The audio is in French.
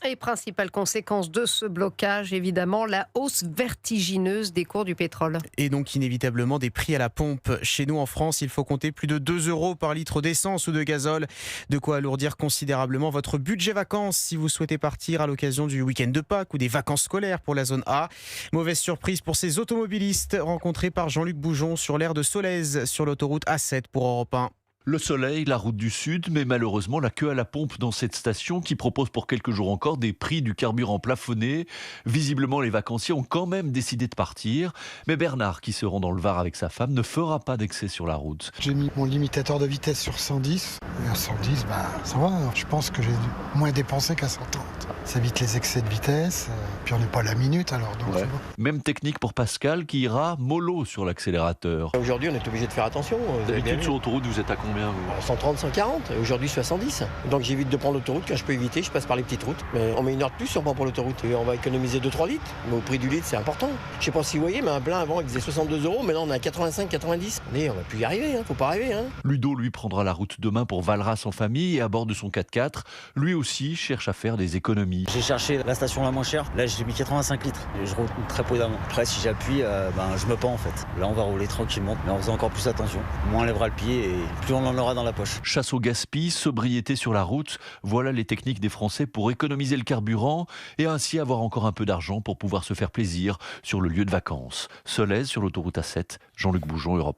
Et principale conséquence de ce blocage, évidemment, la hausse vertigineuse des cours du pétrole. Et donc inévitablement des prix à la pompe. Chez nous en France, il faut compter plus de 2 euros par litre d'essence ou de gazole. De quoi alourdir considérablement votre budget vacances si vous souhaitez partir à l'occasion du week-end de Pâques ou des vacances scolaires pour la zone A. Mauvaise surprise pour ces automobilistes rencontrés par Jean-Luc Boujon sur l'aire de Solèze sur l'autoroute A7 pour Europe 1. Le soleil, la route du Sud, mais malheureusement la queue à la pompe dans cette station qui propose pour quelques jours encore des prix du carburant plafonnés. Visiblement, les vacanciers ont quand même décidé de partir. Mais Bernard, qui se rend dans le Var avec sa femme, ne fera pas d'excès sur la route. J'ai mis mon limitateur de vitesse sur 110. Et à 110, ça va. Je pense que j'ai moins dépensé qu'à 130. Ça évite les excès de vitesse. Puis on n'est pas à la minute alors. Donc c'est bon. Même technique pour Pascal qui ira mollo sur l'accélérateur. Aujourd'hui, on est obligé de faire attention. D'habitude, sur l'autoroute, vous êtes à combien vous ? 130, 140. Aujourd'hui, 70. Donc j'évite de prendre l'autoroute. Quand je peux éviter, je passe par les petites routes. Mais on met une heure de plus sûrement pour l'autoroute. Et on va économiser 2-3 litres. Mais au prix du litre, c'est important. Je sais pas si vous voyez, mais un plein avant, il faisait 62 €. Maintenant, on est à 85, 90. Mais on va plus y arriver. Faut pas rêver. Ludo, lui, prendra la route demain pour Valras en famille et à bord de son 4x4. Lui aussi cherche à faire des économies. J'ai cherché la station la moins chère. Là, j'ai mis 85 litres. Et je roule très prudemment. Après, si j'appuie, je me pends en fait. Là, on va rouler tranquillement, mais en faisant encore plus attention. Moins on lèvera le pied et plus on en aura dans la poche. Chasse au gaspille, sobriété sur la route, voilà les techniques des Français pour économiser le carburant et ainsi avoir encore un peu d'argent pour pouvoir se faire plaisir sur le lieu de vacances. Solèze sur l'autoroute A7, Jean-Luc Boujon, Europe.